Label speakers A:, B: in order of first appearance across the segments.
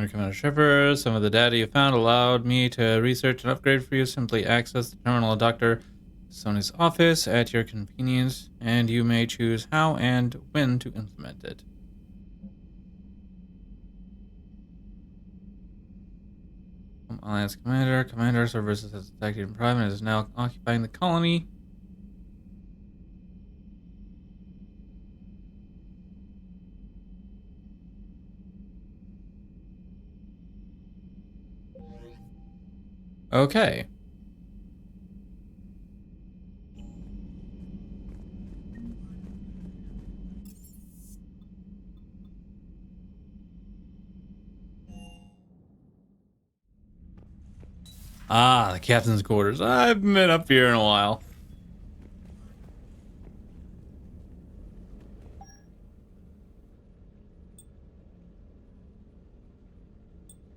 A: Commander Shepard. Some of the data you found allowed me to research and upgrade for you. Simply access the terminal Dr. Sony's office at your convenience, and you may choose how and when to implement it. Alliance Commander. Commander services has detected in private and is now occupying the colony. Okay. Ah, the captain's quarters. I've been up here in a while.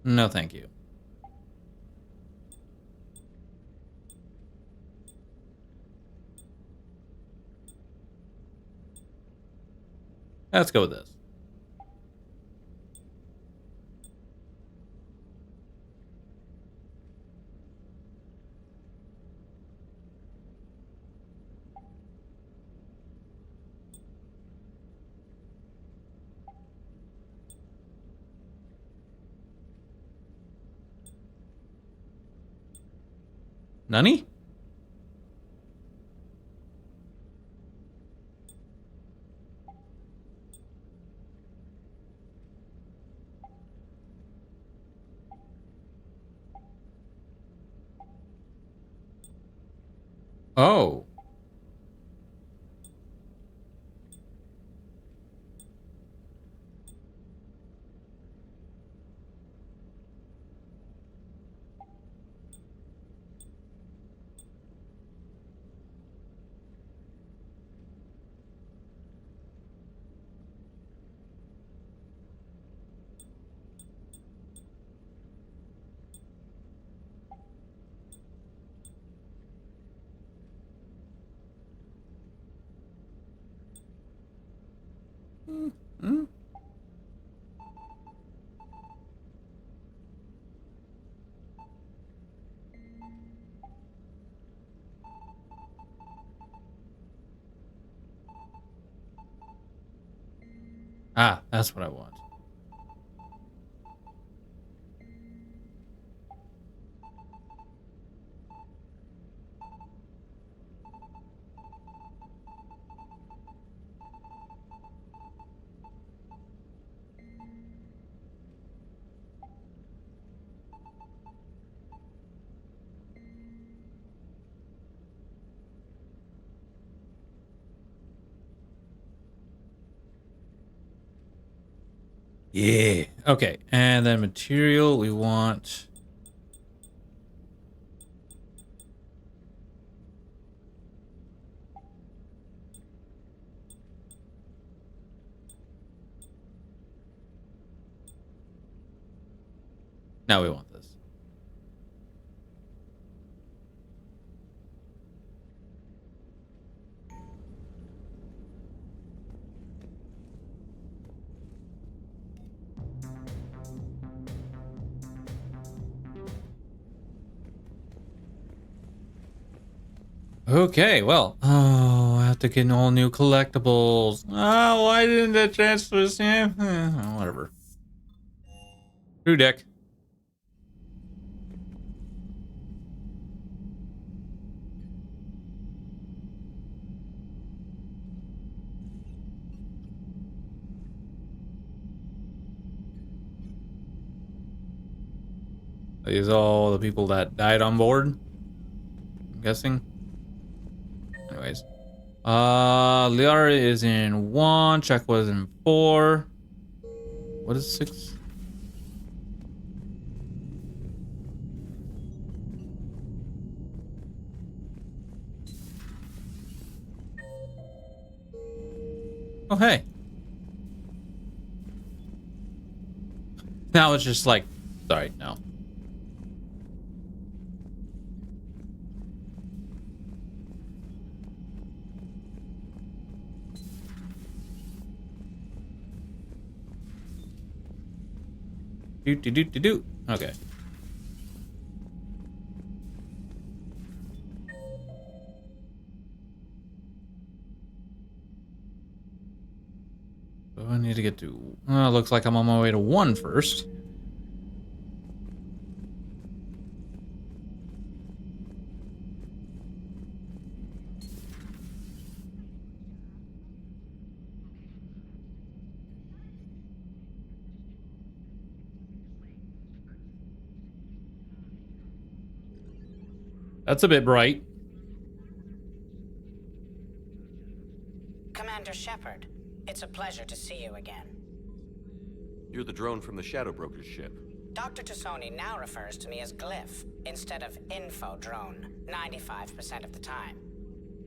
A: No, thank you. Let's go with this. Nani? Oh. Mm-hmm. Ah, that's what I want. Yeah. Okay. And then material we want. Now we want this. Okay, well, oh, I have to get all new collectibles. Oh, why didn't that transfer? Whatever. True deck. These are all the people that died on board, I'm guessing. Anyways. Liara is in 1. Chuck was in 4. What is 6? Oh, hey. Now it's just like, sorry, no. Do. Okay. So I need to get to... looks like I'm on my way to 1 first. That's a bit bright.
B: Commander Shepard, it's a pleasure to see you again.
C: You're the drone from the Shadow Broker's ship.
B: Dr. Tassoni now refers to me as Glyph instead of Info Drone 95% of the time.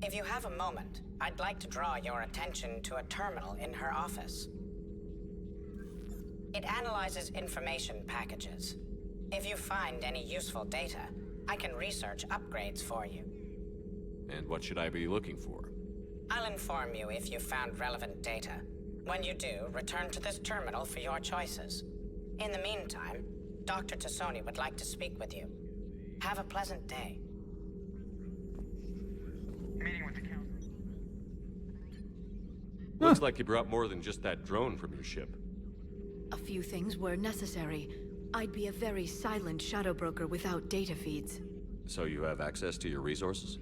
B: If you have a moment, I'd like to draw your attention to a terminal in her office. It analyzes information packages. If you find any useful data, I can research upgrades for you.
C: And what should I be looking for?
B: I'll inform you if you found relevant data. When you do, return to this terminal for your choices. In the meantime, Dr. Tassoni would like to speak with you. Have a pleasant day.
D: Meeting with the council.
C: Looks like you brought more than just that drone from your ship.
E: A few things were necessary. I'd be a very silent shadow broker without data feeds.
C: So you have access to your resources?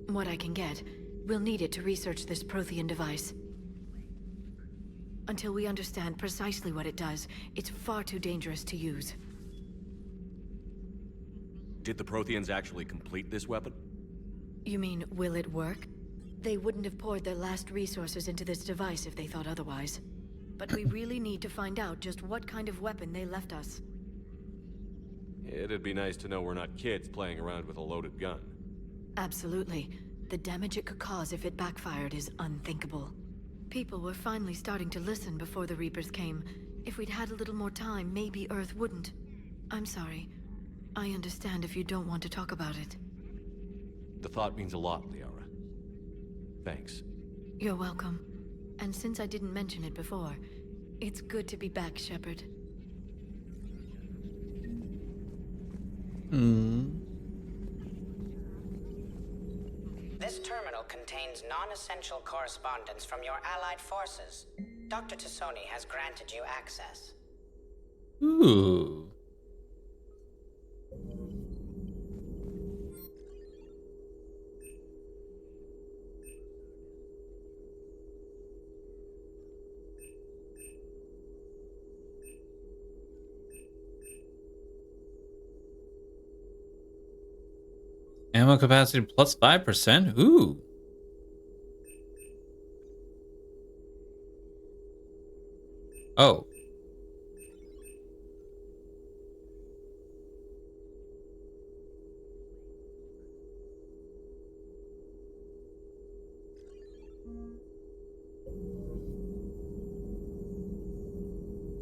E: What I can get. We'll need it to research this Prothean device. Until we understand precisely what it does, it's far too dangerous to use.
C: Did the Protheans actually complete this weapon?
E: You mean, will it work? They wouldn't have poured their last resources into this device if they thought otherwise. But we really need to find out just what kind of weapon they left us.
C: It'd be nice to know we're not kids playing around with a loaded gun.
E: Absolutely. The damage it could cause if it backfired is unthinkable. People were finally starting to listen before the Reapers came. If we'd had a little more time, maybe Earth wouldn't. I'm sorry. I understand if you don't want to talk about it.
C: The thought means a lot, Liara. Thanks.
E: You're welcome. And since I didn't mention it before, it's good to be back, Shepard.
B: This terminal contains non-essential correspondence from your allied forces. Dr. Tassoni has granted you access.
A: Ooh. Ammo capacity plus 5%? Ooh. Oh.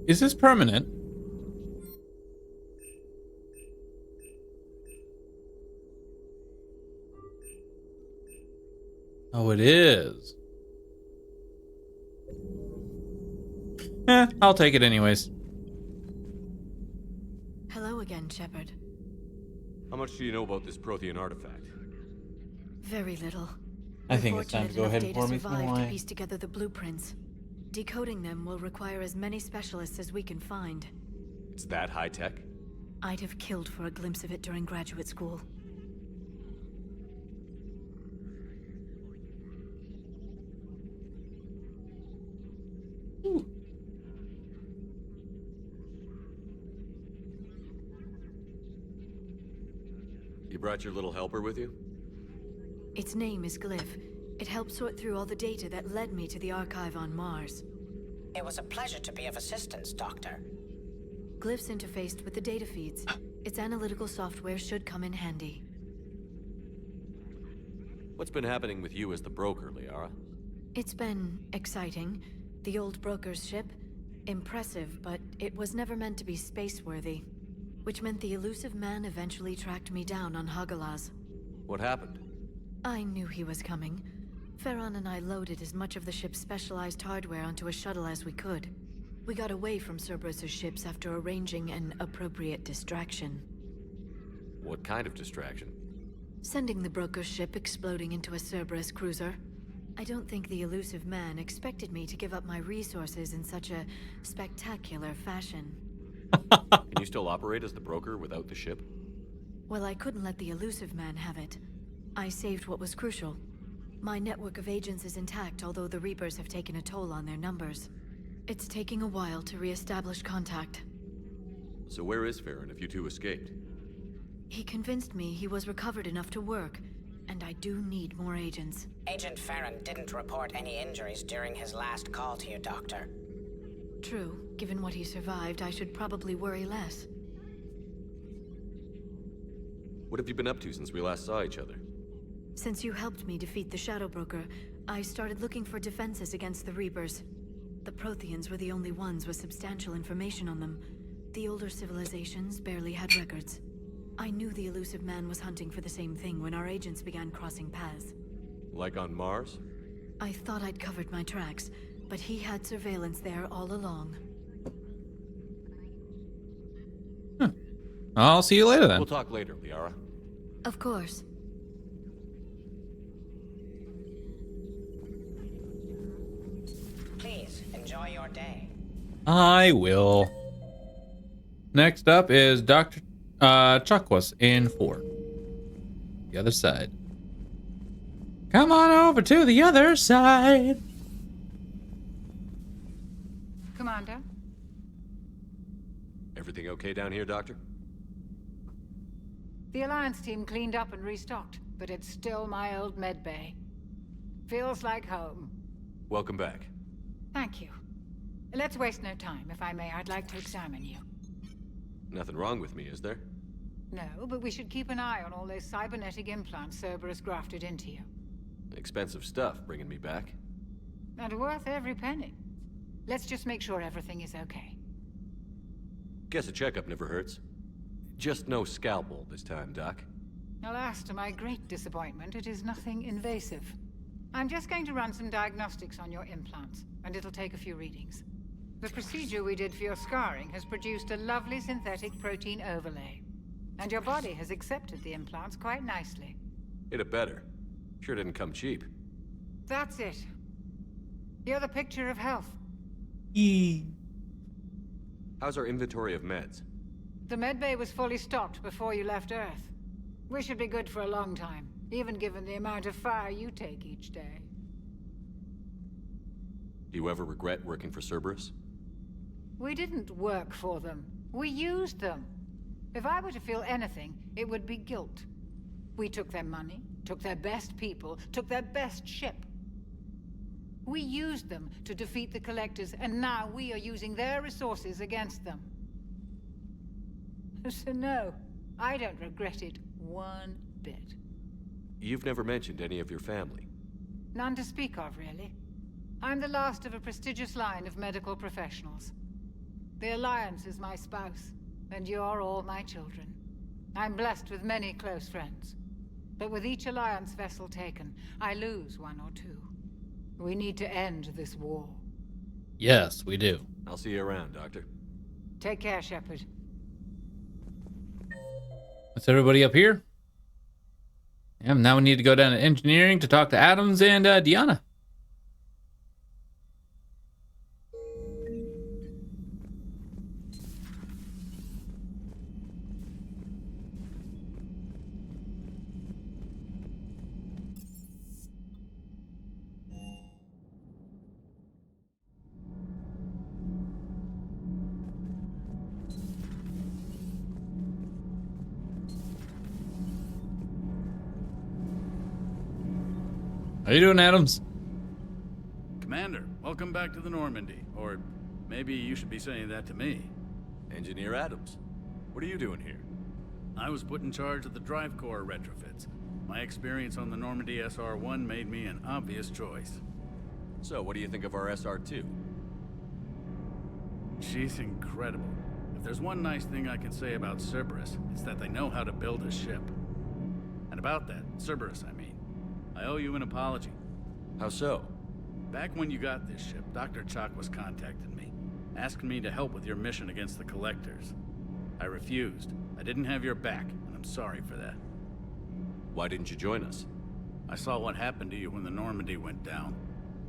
A: Is this permanent? Oh, it is. I'll take it anyways.
E: Hello again, Shepard.
C: How much do you know about this Prothean artifact?
E: Very little.
A: I think it's time to go ahead and pour me some
E: to
A: wine.
E: piece together the blueprints. Decoding them will require as many specialists as we can find.
C: It's that high-tech?
E: I'd have killed for a glimpse of it during graduate school.
C: You brought your little helper with you?
E: Its name is Glyph. It helped sort through all the data that led me to the archive on Mars.
B: It was a pleasure to be of assistance, Doctor.
E: Glyph's interfaced with the data feeds. Its analytical software should come in handy.
C: What's been happening with you as the broker, Liara?
E: It's been exciting. The old broker's ship? Impressive, but it was never meant to be space-worthy. Which meant the elusive man eventually tracked me down on Hagalaz.
C: What happened?
E: I knew he was coming. Farron and I loaded as much of the ship's specialized hardware onto a shuttle as we could. We got away from Cerberus' ships after arranging an appropriate distraction.
C: What kind of distraction?
E: Sending the broker's ship exploding into a Cerberus cruiser. I don't think the elusive man expected me to give up my resources in such a spectacular fashion.
C: Can you still operate as the broker without the ship?
E: Well, I couldn't let the elusive man have it. I saved what was crucial. My network of agents is intact, although the Reapers have taken a toll on their numbers. It's taking a while to re-establish contact.
C: So where is Farron if you two escaped?
E: He convinced me he was recovered enough to work, and I do need more agents.
B: Agent Farron didn't report any injuries during his last call to you, Doctor.
E: True. Given what he survived, I should probably worry less.
C: What have you been up to since we last saw each other?
E: Since you helped me defeat the Shadow Broker, I started looking for defenses against the Reapers. The Protheans were the only ones with substantial information on them. The older civilizations barely had records. I knew the elusive man was hunting for the same thing when our agents began crossing paths.
C: Like on Mars?
E: I thought I'd covered my tracks, but he had surveillance there all along.
A: I'll see you later then.
C: We'll talk later, Liara.
E: Of course.
B: Please, enjoy your day.
A: I will. Next up is Dr. Chakwas in 4. The other side. Come on over to the other side.
F: Commander?
C: Everything okay down here, Doctor?
F: The Alliance team cleaned up and restocked, but it's still my old medbay. Feels like home.
C: Welcome back.
F: Thank you. Let's waste no time. If I may, I'd like to examine you.
C: Nothing wrong with me, is there?
F: No, but we should keep an eye on all those cybernetic implants Cerberus grafted into you.
C: Expensive stuff bringing me back.
F: And worth every penny. Let's just make sure everything is okay.
C: Guess a checkup never hurts. Just no scalpel this time, Doc.
F: Alas, to my great disappointment, it is nothing invasive. I'm just going to run some diagnostics on your implants, and it'll take a few readings. The procedure we did for your scarring has produced a lovely synthetic protein overlay. And your body has accepted the implants quite nicely.
C: Hit it better. Sure didn't come cheap.
F: That's it. You're the picture of health.
C: How's our inventory of meds?
F: The medbay was fully stocked before you left Earth. We should be good for a long time, even given the amount of fire you take each day.
C: Do you ever regret working for Cerberus?
F: We didn't work for them. We used them. If I were to feel anything, it would be guilt. We took their money, took their best people, took their best ship. We used them to defeat the Collectors, and now we are using their resources against them. So no, I don't regret it one bit.
C: You've never mentioned any of your family.
F: None to speak of, really. I'm the last of a prestigious line of medical professionals. The Alliance is my spouse, and you're all my children. I'm blessed with many close friends. But with each Alliance vessel taken, I lose one or two. We need to end this war.
A: Yes, we do.
C: I'll see you around, Doctor.
F: Take care, Shepard.
A: That's everybody up here. Yeah, now we need to go down to engineering to talk to Adams and Deanna. How you doing, Adams?
G: Commander, welcome back to the Normandy. Or maybe you should be saying that to me.
C: Engineer Adams. What are you doing here?
G: I was put in charge of the drive core retrofits. My experience on the Normandy SR-1 made me an obvious choice.
C: So, what do you think of our SR-2?
G: She's incredible. If there's one nice thing I can say about Cerberus, it's that they know how to build a ship. And about that, Cerberus, I mean. I owe you an apology.
C: How so?
G: Back when you got this ship, Dr. Chakwas contacted me. asking me to help with your mission against the Collectors. I refused. I didn't have your back, and I'm sorry for that.
C: Why didn't you join us?
G: I saw what happened to you when the Normandy went down.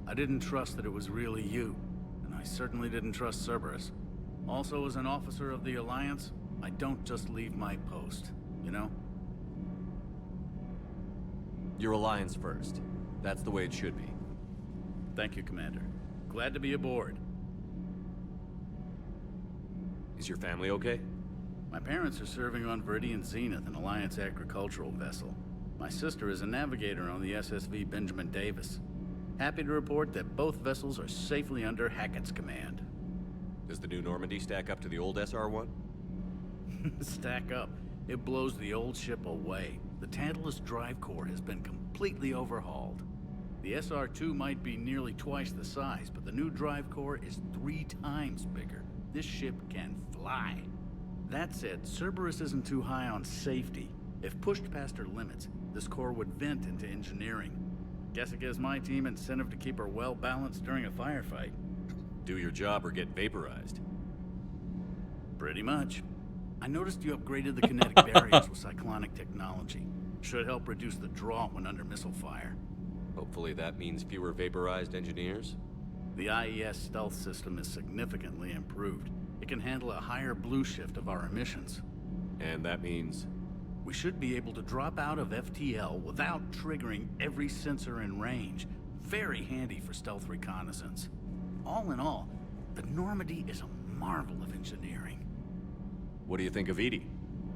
G: I didn't trust that it was really you, and I certainly didn't trust Cerberus. Also, as an officer of the Alliance, I don't just leave my post, you know?
C: Your Alliance first. That's the way it should be.
G: Thank you, Commander. Glad to be aboard.
C: Is your family okay?
G: My parents are serving on Viridian Zenith, an Alliance agricultural vessel. My sister is a navigator on the SSV Benjamin Davis. Happy to report that both vessels are safely under Hackett's command.
C: Does the new Normandy stack up to the old SR-1?
G: Stack up. It blows the old ship away. The Tantalus drive core has been completely overhauled. The SR-2 might be nearly twice the size, but the new drive core is 3 times bigger. This ship can fly. That said, Cerberus isn't too high on safety. If pushed past her limits, this core would vent into engineering. Guess it gives my team incentive to keep her well balanced during a firefight.
C: Do your job or get vaporized.
G: Pretty much. I noticed you upgraded the kinetic barriers with cyclonic technology. Should help reduce the draw when under missile fire.
C: Hopefully that means fewer vaporized engineers.
G: The IES stealth system is significantly improved. It can handle a higher blue shift of our emissions.
C: And that means...
G: We should be able to drop out of FTL without triggering every sensor in range. Very handy for stealth reconnaissance. All in all, the Normandy is a marvel of engineering.
C: What do you think of Edie?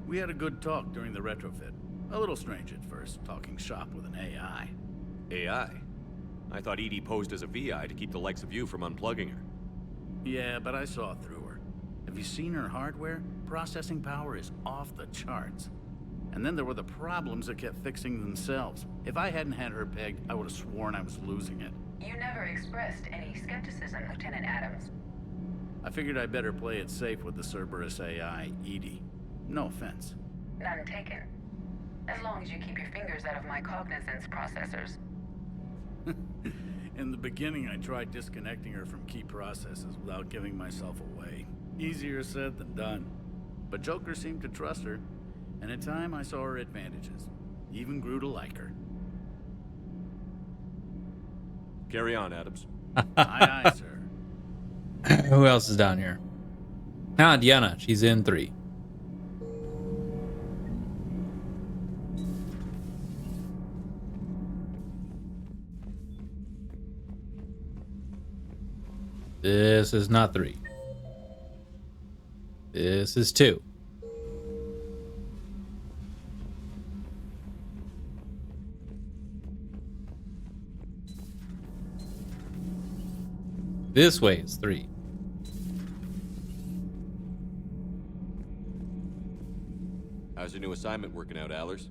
G: We had a good talk during the retrofit. A little strange at first, talking shop with an AI.
C: AI? I thought Edie posed as a VI to keep the likes of you from unplugging her.
G: Yeah, but I saw through her. Have you seen her hardware? Processing power is off the charts. And then there were the problems that kept fixing themselves. If I hadn't had her pegged, I would have sworn I was losing it.
H: You never expressed any skepticism, Lieutenant Adams.
G: I figured I'd better play it safe with the Cerberus AI, Edie. No offense.
H: None taken. As long as you keep your fingers out of my cognizance processors.
G: In the beginning, I tried disconnecting her from key processes without giving myself away. Easier said than done. But Joker seemed to trust her, and in time I saw her advantages. Even grew to like her.
C: Carry on, Adams.
G: Aye, aye, sir.
A: Who else is down here? Ah, Deanna. She's in 3. This is not 3. This is 2. This way is 3.
C: How's your new assignment working out, Allers?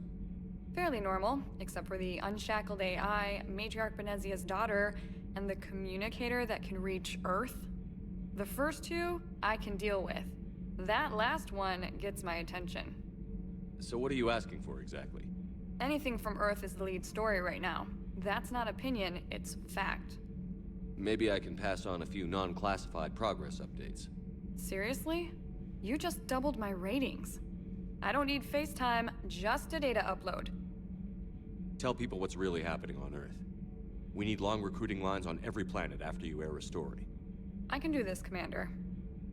I: Fairly normal, except for the unshackled AI, Matriarch Benezia's daughter, and the communicator that can reach Earth. The first 2, I can deal with. That last one gets my attention.
C: So what are you asking for exactly?
I: Anything from Earth is the lead story right now. That's not opinion, it's fact.
C: Maybe I can pass on a few non-classified progress updates.
I: Seriously? You just doubled my ratings. I don't need FaceTime, just a data upload.
C: Tell people what's really happening on Earth. We need long recruiting lines on every planet after you air a story.
I: I can do this, Commander.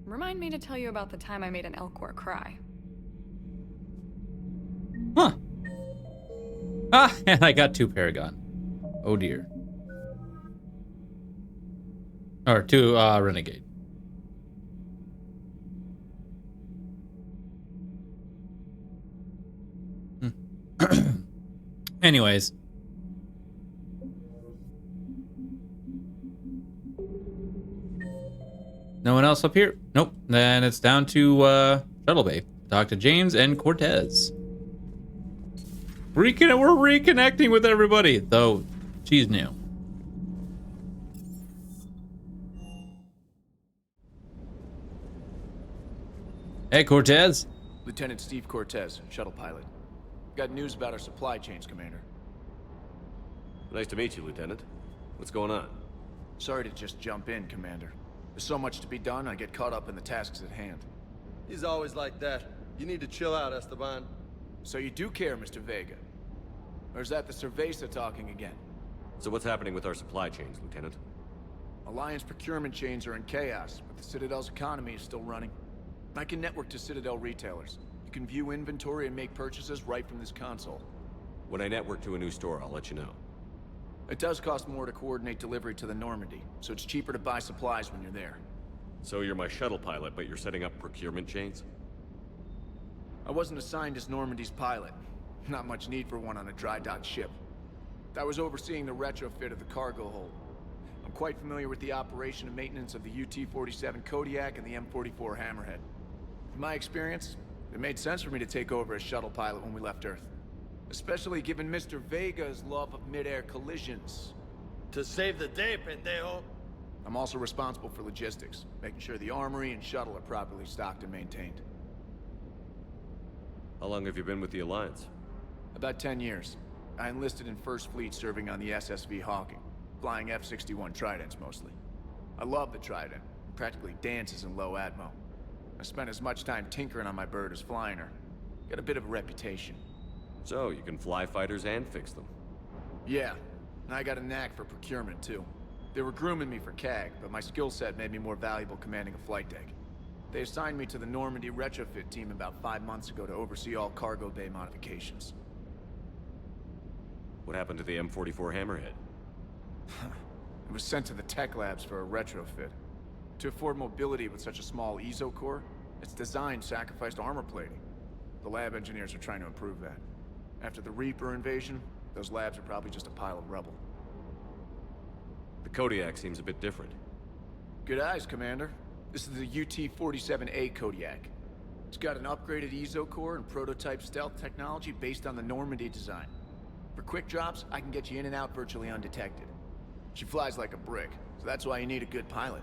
I: Remind me to tell you about the time I made an Elcor cry.
A: Huh. Ah, and I got 2 Paragon. Oh dear. Or 2 Renegade. Anyways. No one else up here? Nope. Then it's down to Shuttle Bay. Talk to James and Cortez. We're reconnecting with everybody, though she's new. Hey, Cortez.
J: Lieutenant Steve Cortez, shuttle pilot. Got news about our supply chains, Commander.
C: Nice to meet you, Lieutenant. What's going on?
J: Sorry to just jump in, Commander. There's so much to be done, I get caught up in the tasks at hand.
K: He's always like that. You need to chill out, Esteban.
J: So you do care, Mr. Vega? Or is that the Cerveza talking again?
C: So what's happening with our supply chains, Lieutenant?
J: Alliance procurement chains are in chaos, but the Citadel's economy is still running. I can network to Citadel retailers. You can view inventory and make purchases right from this console.
C: When I network to a new store, I'll let you know.
J: It does cost more to coordinate delivery to the Normandy, so it's cheaper to buy supplies when you're there.
C: So you're my shuttle pilot, but you're setting up procurement chains?
J: I wasn't assigned as Normandy's pilot. Not much need for one on a dry dock ship. I was overseeing the retrofit of the cargo hold. I'm quite familiar with the operation and maintenance of the UT-47 Kodiak and the M44 Hammerhead. In my experience, it made sense for me to take over as shuttle pilot when we left Earth. Especially given Mr. Vega's love of mid-air collisions.
K: To save the day, pendejo.
J: I'm also responsible for logistics, making sure the armory and shuttle are properly stocked and maintained.
C: How long have you been with the Alliance?
J: About 10 years. I enlisted in First Fleet serving on the SSV Hawking, flying F-61 Tridents mostly. I love the Trident. It practically dances in low atmo. I spent as much time tinkering on my bird as flying her. Got a bit of a reputation.
C: So, you can fly fighters and fix them.
J: Yeah, and I got a knack for procurement too. They were grooming me for CAG, but my skill set made me more valuable commanding a flight deck. They assigned me to the Normandy retrofit team about 5 months ago to oversee all cargo bay modifications.
C: What happened to the M44 Hammerhead?
J: It was sent to the tech labs for a retrofit. To afford mobility with such a small EZO core, its design sacrificed armor plating. The lab engineers are trying to improve that. After the Reaper invasion, those labs are probably just a pile of rubble.
C: The Kodiak seems a bit different.
J: Good eyes, Commander. This is the UT-47A Kodiak. It's got an upgraded EZO core and prototype stealth technology based on the Normandy design. For quick drops, I can get you in and out virtually undetected. She flies like a brick, so that's why you need a good pilot.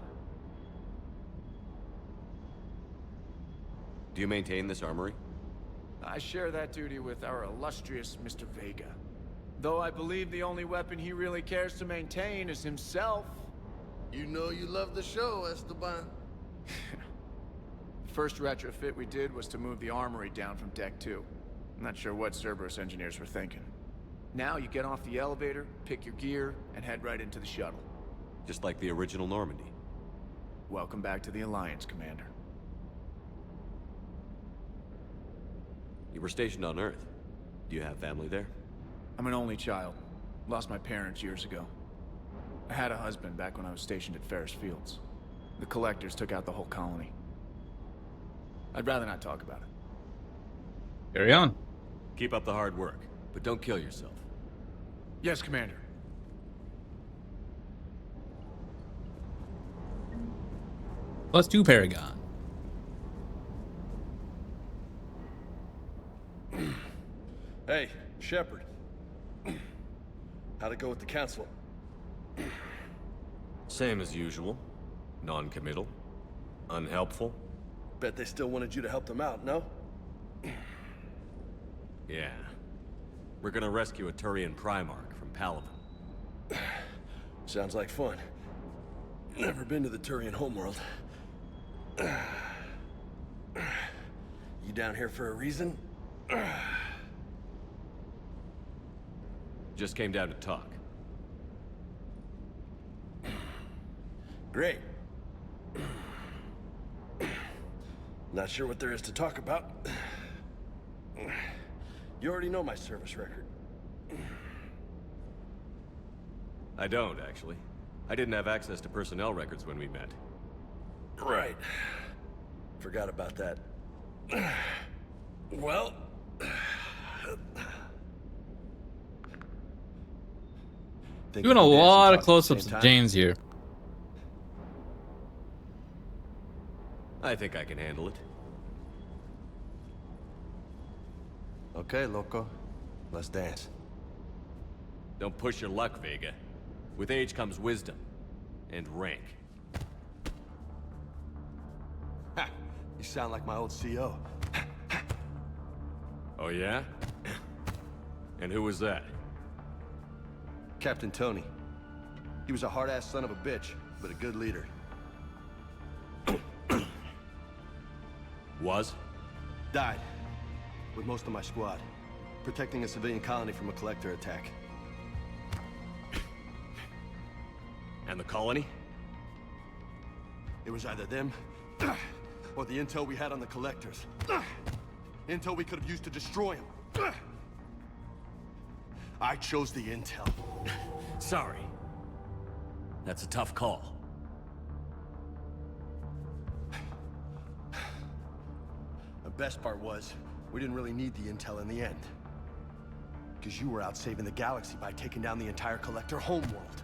C: Do you maintain this armory?
J: I share that duty with our illustrious Mr. Vega. Though I believe the only weapon he really cares to maintain is himself.
K: You know you love the show, Esteban.
J: The first retrofit we did was to move the armory down from Deck 2. I'm not sure what Cerberus engineers were thinking. Now you get off the elevator, pick your gear, and head right into the shuttle.
C: Just like the original Normandy.
J: Welcome back to the Alliance, Commander.
C: You were stationed on Earth. Do you have family there?
J: I'm an only child. Lost my parents years ago. I had a husband back when I was stationed at Ferris Fields. The Collectors took out the whole colony. I'd rather not talk about it.
A: Carry on.
C: Keep up the hard work, but don't kill yourself.
J: Yes, Commander.
A: +2 Paragon.
K: Hey, Shepard. How'd it go with the council?
C: Same as usual. Non-committal. Unhelpful.
K: Bet they still wanted you to help them out, no?
C: Yeah. We're gonna rescue a Turian Primarch from Palaven.
K: Sounds like fun. Never been to the Turian homeworld. You down here for a reason?
C: Just came down to talk.
K: Great. Not sure what there is to talk about. You already know my service record.
C: I don't, actually. I didn't have access to personnel records when we met.
K: Right. Forgot about that. Well...
A: Doing a lot of close-ups of James here.
C: I think I can handle it.
K: Okay, loco. Let's dance.
C: Don't push your luck, Vega. With age comes wisdom. And rank.
K: Ha! You sound like my old CO.
C: Oh yeah? And who was that?
K: Captain Tony. He was a hard-ass son of a bitch, but a good leader.
C: Was?
K: Died. With most of my squad. Protecting a civilian colony from a collector attack.
C: And the colony?
K: It was either them, or the intel we had on the collectors. Intel we could have used to destroy them. I chose the intel.
C: Sorry. That's a tough call.
K: The best part was, we didn't really need the intel in the end. Because you were out saving the galaxy by taking down the entire collector homeworld.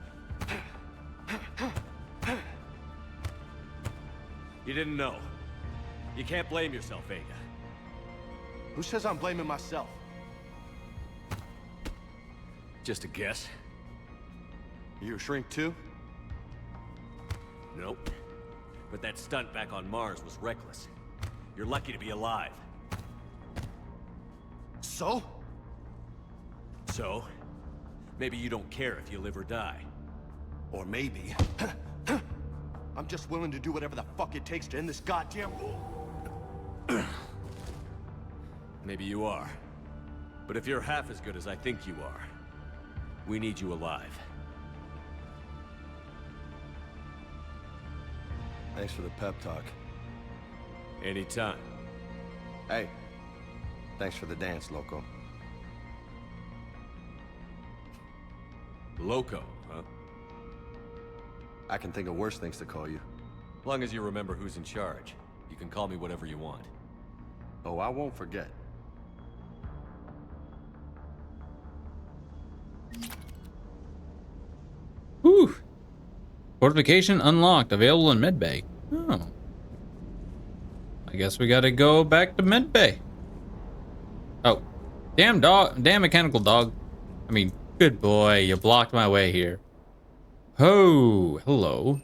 C: You didn't know. You can't blame yourself, Vega.
K: Who says I'm blaming myself?
C: Just a guess.
K: You a shrink too?
C: Nope. But that stunt back on Mars was reckless. You're lucky to be alive.
K: So?
C: So? Maybe you don't care if you live or die.
K: Or maybe... I'm just willing to do whatever the fuck it takes to end this goddamn war.
C: Maybe you are. But if you're half as good as I think you are, we need you alive.
K: Thanks for the pep talk.
C: Anytime.
K: Hey, thanks for the dance, Loco.
C: Loco, huh?
K: I can think of worse things to call you.
C: Long as you remember who's in charge, you can call me whatever you want.
K: Oh, I won't forget.
A: Whew. Fortification unlocked. Available in medbay. Oh. I guess we gotta go back to medbay. Oh. Damn dog. Damn mechanical dog. I mean, good boy. You blocked my way here. Oh, hello.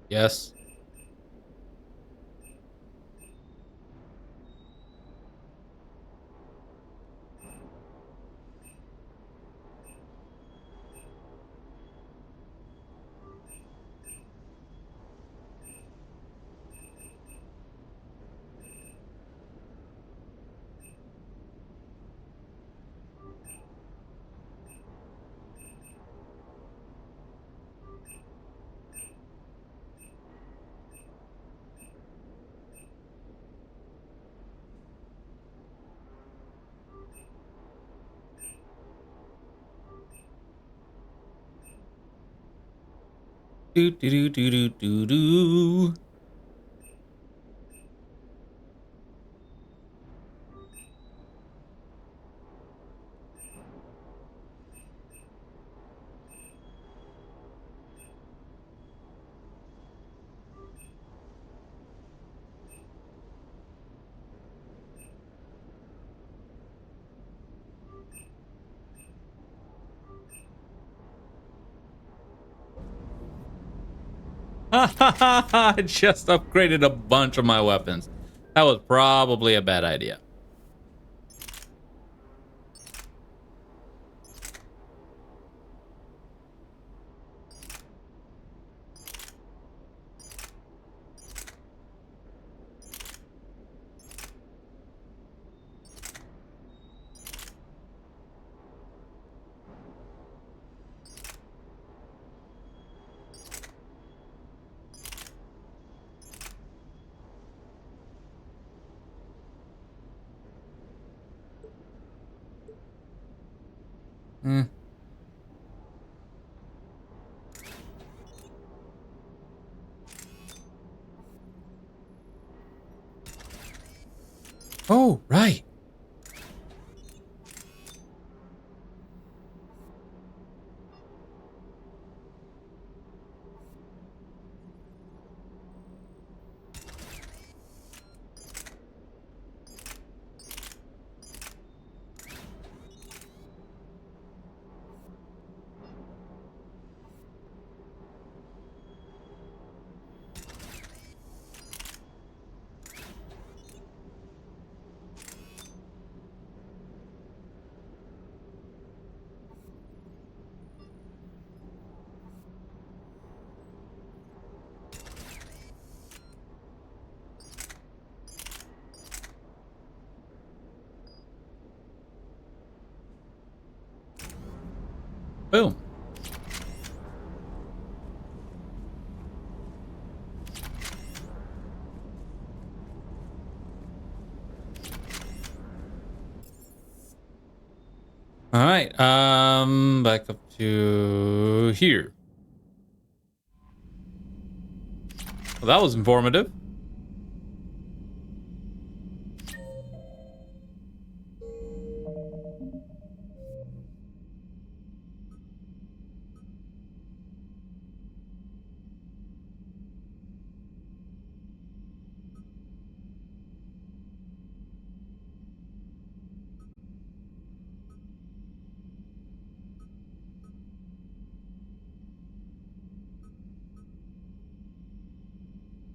A: Yes. Do do do do do do do. I just upgraded a bunch of my weapons. That was probably a bad idea. Hmm. Oh, right. Boom. All right, back up to here. Well, that was informative.